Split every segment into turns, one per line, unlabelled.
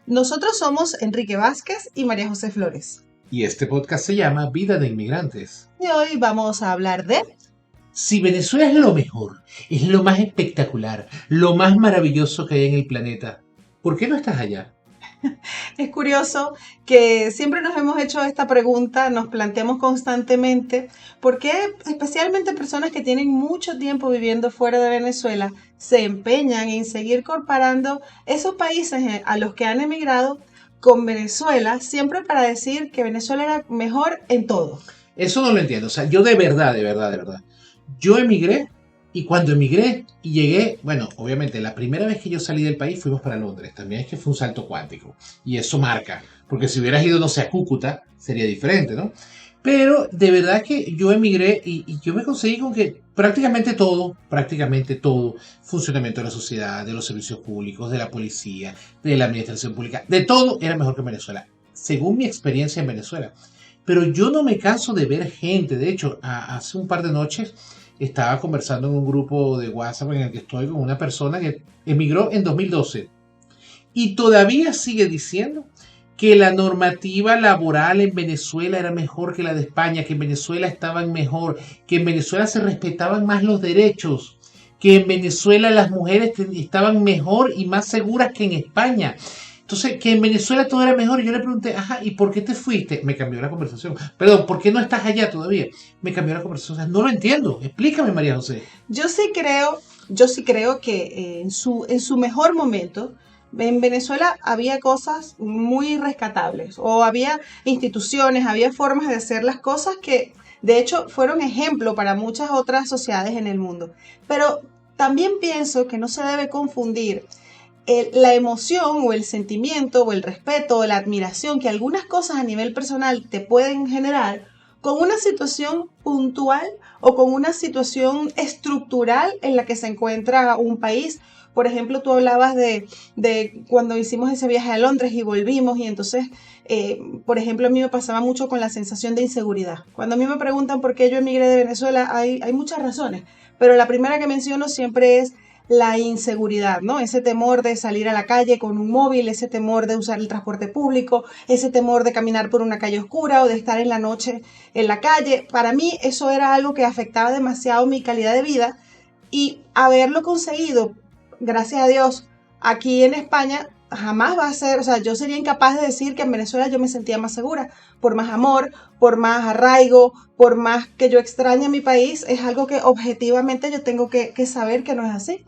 Nosotros somos Enrique Vázquez y María José Flores.
Y este podcast se llama Vida de Inmigrantes.
Y hoy vamos a hablar de...
Si Venezuela es lo mejor, es lo más espectacular, lo más maravilloso que hay en el planeta, ¿por qué no estás allá?
Es curioso que siempre nos hemos hecho esta pregunta, nos planteamos constantemente, ¿por qué especialmente personas que tienen mucho tiempo viviendo fuera de Venezuela se empeñan en seguir comparando esos países a los que han emigrado con Venezuela, siempre para decir que Venezuela era mejor en todo?
Eso no lo entiendo, o sea, yo de verdad, yo emigré y cuando emigré y llegué, bueno, obviamente la primera vez que yo salí del país fuimos para Londres, también es que fue un salto cuántico y eso marca, porque si hubieras ido, no sé, a Cúcuta, sería diferente, ¿no? Pero de verdad que yo emigré y yo me conseguí con que prácticamente todo, funcionamiento de la sociedad, de los servicios públicos, de la policía, de la administración pública, de todo era mejor que en Venezuela, según mi experiencia en Venezuela. Pero yo no me canso de ver gente, de hecho, hace un par de noches estaba conversando en un grupo de WhatsApp en el que estoy con una persona que emigró en 2012 y todavía sigue diciendo que la normativa laboral en Venezuela era mejor que la de España, que en Venezuela estaban mejor, que en Venezuela se respetaban más los derechos, que en Venezuela las mujeres estaban mejor y más seguras que en España. Entonces, que en Venezuela todo era mejor. Y yo le pregunté, ajá, ¿y por qué te fuiste? Me cambió la conversación. Perdón, ¿por qué no estás allá todavía? Me cambió la conversación. O sea, no lo entiendo. Explícame, María José.
Yo sí creo que en su mejor momento, en Venezuela había cosas muy rescatables, o había instituciones, había formas de hacer las cosas que de hecho fueron ejemplo para muchas otras sociedades en el mundo. Pero también pienso que no se debe confundir la emoción o el sentimiento o el respeto o la admiración que algunas cosas a nivel personal te pueden generar con una situación puntual o con una situación estructural en la que se encuentra un país. Por ejemplo, tú hablabas de cuando hicimos ese viaje a Londres y volvimos, y entonces, por ejemplo, a mí me pasaba mucho con la sensación de inseguridad. Cuando a mí me preguntan por qué yo emigré de Venezuela, hay muchas razones, pero la primera que menciono siempre es la inseguridad, ¿no? Ese temor de salir a la calle con un móvil, ese temor de usar el transporte público, ese temor de caminar por una calle oscura o de estar en la noche en la calle. Para mí eso era algo que afectaba demasiado mi calidad de vida, y haberlo conseguido, gracias a Dios, aquí en España jamás va a ser, o sea, yo sería incapaz de decir que en Venezuela yo me sentía más segura, por más amor, por más arraigo, por más que yo extrañe a mi país, es algo que objetivamente yo tengo que saber que no es así.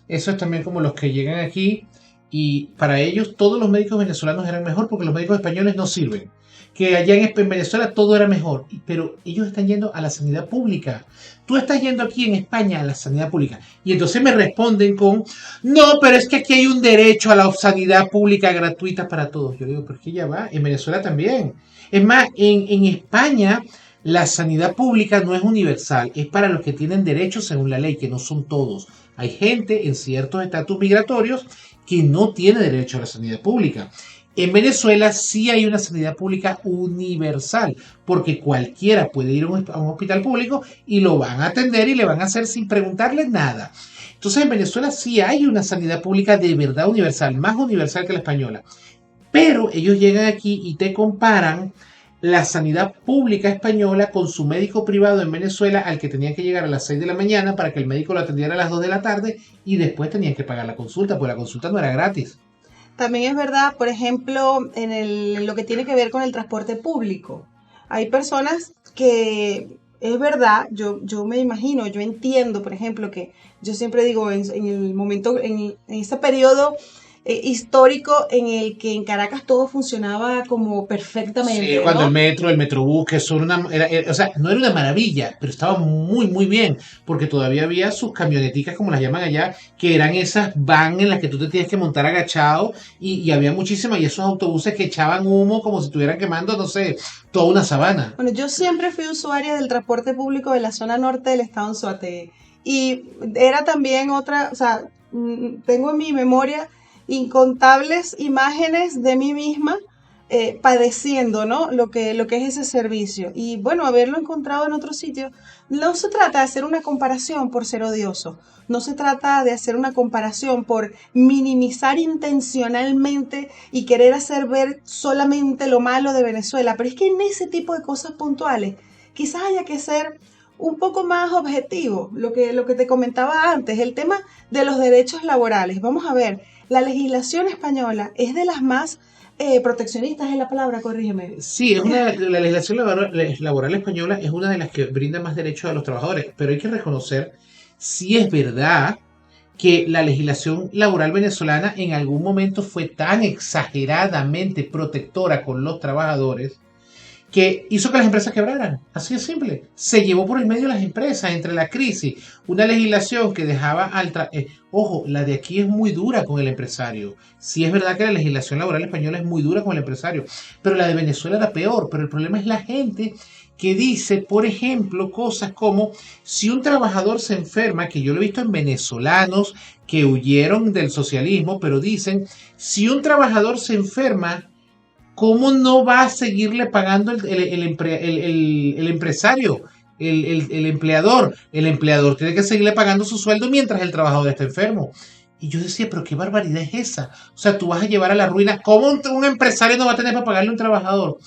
Eso es también como los que llegan aquí y para ellos todos los médicos venezolanos eran mejor porque los médicos españoles no sirven. Que allá en Venezuela todo era mejor, pero ellos están yendo a la sanidad pública. Tú estás yendo aquí en España a la sanidad pública. Y entonces me responden con, no, pero es que aquí hay un derecho a la sanidad pública gratuita para todos. Yo digo, pero es que ya va, en Venezuela también. Es más, en España la sanidad pública no es universal, es para los que tienen derechos según la ley, que no son todos. Hay gente en ciertos estatus migratorios que no tiene derecho a la sanidad pública. En Venezuela sí hay una sanidad pública universal, porque cualquiera puede ir a un hospital público y lo van a atender y le van a hacer sin preguntarle nada. Entonces en Venezuela sí hay una sanidad pública de verdad universal, más universal que la española. Pero ellos llegan aquí y te comparan la sanidad pública española con su médico privado en Venezuela, al que tenían que llegar a las 6 de la mañana para que el médico lo atendiera a las 2 de la tarde y después tenían que pagar la consulta, porque la consulta no era gratis.
También es verdad, por ejemplo, en lo que tiene que ver con el transporte público. Hay personas que, es verdad, yo me imagino, yo entiendo, por ejemplo, que yo siempre digo, en el momento, en ese periodo histórico en el que en Caracas todo funcionaba como
Sí,
perfectamente,
cuando
¿no?
el metrobús, que son o sea, no era una maravilla, pero estaba muy bien, porque todavía había sus camioneticas, como las llaman allá, que eran esas van en las que tú te tienes que montar agachado, y había muchísimas, y esos autobuses que echaban humo como si estuvieran quemando, no sé, toda una sabana.
Bueno, yo siempre fui usuaria del transporte público de la zona norte del estado Anzoátegui, y era también otra, o sea, tengo en mi memoria incontables imágenes de mí misma padeciendo, ¿no? Lo que es ese servicio. Y bueno, haberlo encontrado en otro sitio, no se trata de hacer una comparación por ser odioso, no se trata de hacer una comparación por minimizar intencionalmente y querer hacer ver solamente lo malo de Venezuela, pero es que en ese tipo de cosas puntuales quizás haya que ser un poco más objetivo, lo que te comentaba antes, el tema de los derechos laborales. Vamos a ver, la legislación española es de las más proteccionistas, es la palabra, corrígeme.
Sí, la legislación laboral española es una de las que brinda más derechos a los trabajadores, pero hay que reconocer si es verdad que la legislación laboral venezolana en algún momento fue tan exageradamente protectora con los trabajadores que hizo que las empresas quebraran. Así de simple. Se llevó por el medio las empresas entre la crisis. Una legislación que dejaba ojo, la de aquí es muy dura con el empresario. Sí es verdad que la legislación laboral española es muy dura con el empresario, pero la de Venezuela era peor. Pero el problema es la gente que dice, por ejemplo, cosas como si un trabajador se enferma, que yo lo he visto en venezolanos que huyeron del socialismo, pero dicen, si un trabajador se enferma, ¿cómo no va a seguirle pagando el empresario, el empleador? El empleador tiene que seguirle pagando su sueldo mientras el trabajador está enfermo. Y yo decía, pero qué barbaridad es esa. O sea, tú vas a llevar a la ruina. ¿Cómo un empresario no va a tener para pagarle a un trabajador?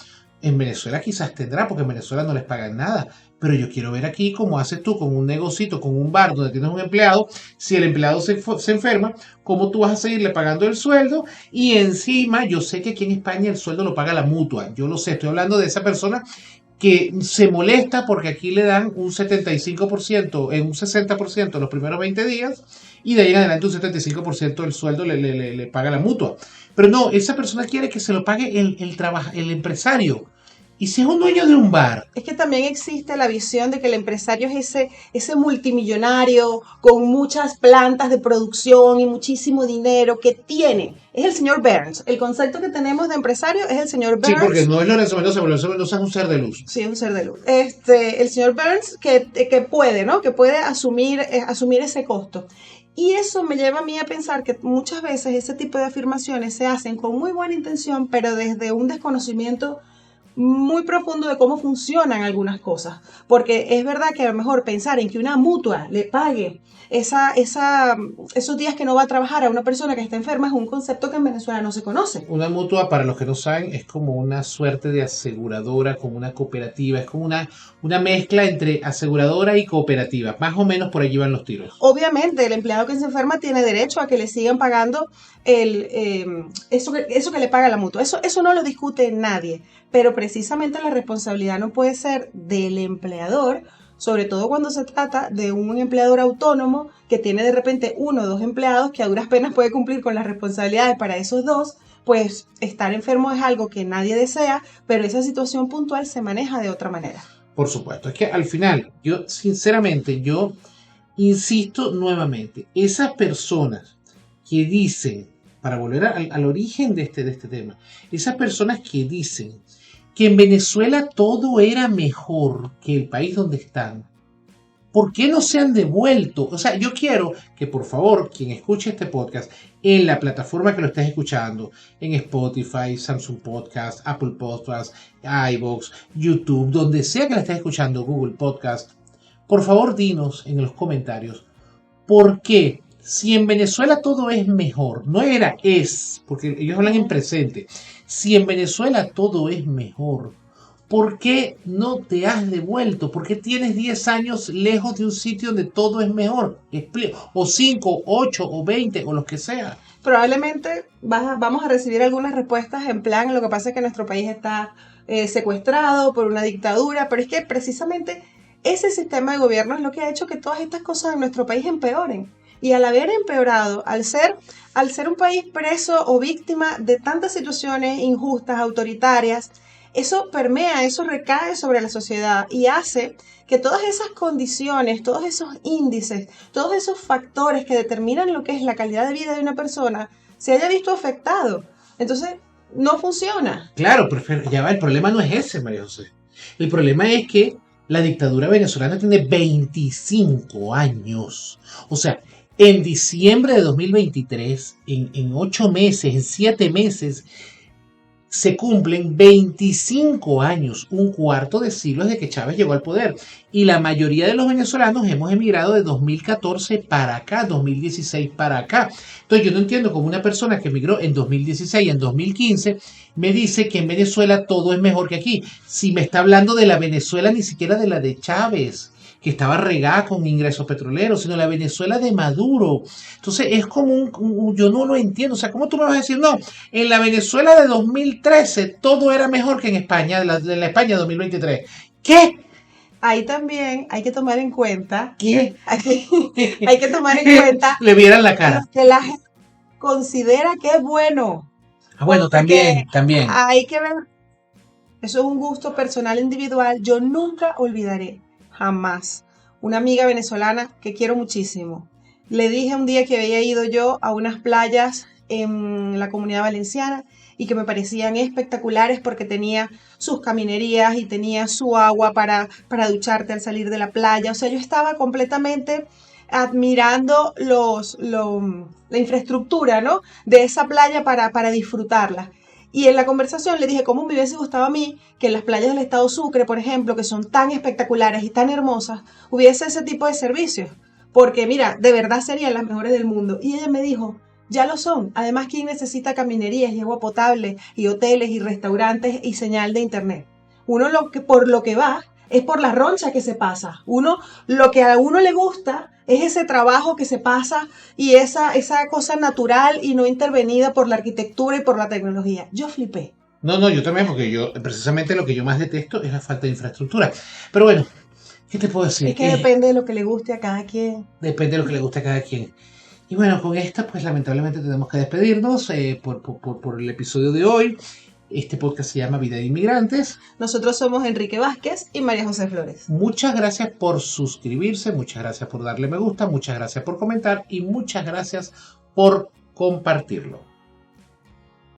En Venezuela quizás tendrá, porque en Venezuela no les pagan nada. Pero yo quiero ver aquí cómo haces tú con un negocito, con un bar donde tienes un empleado. Si el empleado se enferma, ¿cómo tú vas a seguirle pagando el sueldo? Y encima, yo sé que aquí en España el sueldo lo paga la mutua. Yo lo sé, estoy hablando de esa persona que se molesta porque aquí le dan un 75%, en un 60% los primeros 20 días y de ahí en adelante un 75% del sueldo le paga la mutua. Pero no, esa persona quiere que se lo pague el empresario. ¿Y si es un dueño de un bar?
Es que también existe la visión de que el empresario es ese multimillonario con muchas plantas de producción y muchísimo dinero que tiene. Es el señor Burns. El concepto que tenemos de empresario es el señor Burns.
Sí, porque no es Lorenzo Mendoza, pero Lorenzo Mendoza es un ser de luz.
Sí, es un ser de luz. El señor Burns que puede, ¿no? Que puede asumir ese costo. Y eso me lleva a mí a pensar que muchas veces ese tipo de afirmaciones se hacen con muy buena intención, pero desde un desconocimiento muy profundo de cómo funcionan algunas cosas. Porque es verdad que a lo mejor pensar en que una mutua le pague esos días que no va a trabajar a una persona que está enferma es un concepto que en Venezuela no se conoce.
Una mutua, para los que no saben, es como una suerte de aseguradora, como una cooperativa, es como una mezcla entre aseguradora y cooperativa. Más o menos por allí van los tiros.
Obviamente, el empleado que se enferma tiene derecho a que le sigan pagando eso que le paga la mutua. Eso no lo discute nadie, pero precisamente la responsabilidad no puede ser del empleador, sobre todo cuando se trata de un empleador autónomo que tiene de repente 1 o 2 empleados que a duras penas puede cumplir con las responsabilidades para esos 2, pues estar enfermo es algo que nadie desea, pero esa situación puntual se maneja de otra manera.
Por supuesto, es que al final, sinceramente, yo insisto nuevamente, esas personas que dicen, para volver al origen de este tema, esas personas que dicen que en Venezuela todo era mejor que el país donde están, ¿por qué no se han devuelto? O sea, yo quiero que por favor, quien escuche este podcast, en la plataforma que lo estés escuchando, en Spotify, Samsung Podcast, Apple Podcast, iVoox, YouTube, donde sea que la estés escuchando, Google Podcast, por favor dinos en los comentarios, ¿por qué? Si en Venezuela todo es mejor, porque ellos hablan en presente, si en Venezuela todo es mejor, ¿por qué no te has devuelto? ¿Por qué tienes 10 años lejos de un sitio donde todo es mejor? O 5, 8 o 20 o los que sea.
Probablemente vamos a recibir algunas respuestas en plan, lo que pasa es que nuestro país está secuestrado por una dictadura, pero es que precisamente ese sistema de gobierno es lo que ha hecho que todas estas cosas en nuestro país empeoren. Y al haber empeorado, al ser un país preso o víctima de tantas situaciones injustas, autoritarias, eso permea, eso recae sobre la sociedad y hace que todas esas condiciones, todos esos índices, todos esos factores que determinan lo que es la calidad de vida de una persona, se haya visto afectado. Entonces, no funciona.
Claro, pero ya va, el problema no es ese, María José. El problema es que la dictadura venezolana tiene 25 años. O sea, en diciembre de 2023, en 8 meses, en 7 meses, se cumplen 25 años, un cuarto de siglo desde que Chávez llegó al poder. Y la mayoría de los venezolanos hemos emigrado de 2014 para acá, 2016 para acá. Entonces yo no entiendo cómo una persona que emigró en 2016 y en 2015 me dice que en Venezuela todo es mejor que aquí. Si me está hablando de la Venezuela, ni siquiera de la de Chávez, que estaba regada con ingresos petroleros, sino la Venezuela de Maduro. Entonces es como yo no lo entiendo. O sea, ¿cómo tú me vas a decir, no, en la Venezuela de 2013 todo era mejor que en España, de la España de 2023? ¿Qué?
Ahí también hay que tomar en cuenta, ¿qué? Hay que tomar en cuenta
le vieran la cara.
Que la gente considera que es bueno.
Ah, bueno, también.
Hay que ver, eso es un gusto personal individual. Yo nunca olvidaré, jamás, una amiga venezolana que quiero muchísimo. Le dije un día que había ido yo a unas playas en la Comunidad Valenciana y que me parecían espectaculares porque tenía sus caminerías y tenía su agua para ducharte al salir de la playa. O sea, yo estaba completamente admirando la infraestructura, ¿no?, de esa playa para disfrutarla. Y en la conversación le dije cómo me hubiese gustado a mí que en las playas del estado Sucre, por ejemplo, que son tan espectaculares y tan hermosas, hubiese ese tipo de servicios. Porque mira, de verdad serían las mejores del mundo. Y ella me dijo, ya lo son. Además, ¿quién necesita caminerías y agua potable y hoteles y restaurantes y señal de internet? Uno por lo que va es por la roncha que se pasa. Lo que a uno le gusta es ese trabajo que se pasa y esa cosa natural y no intervenida por la arquitectura y por la tecnología. Yo flipé.
No, yo también, porque precisamente lo que yo más detesto es la falta de infraestructura. Pero bueno, ¿qué te puedo decir?
Es que depende de lo que le guste a cada quien.
Depende de lo que le guste a cada quien. Y bueno, con esta, pues lamentablemente tenemos que despedirnos por el episodio de hoy. Este podcast se llama Vida de Inmigrantes.
Nosotros somos Enrique Vázquez y María José Flores.
Muchas gracias por suscribirse, muchas gracias por darle me gusta, muchas gracias por comentar y muchas gracias por compartirlo.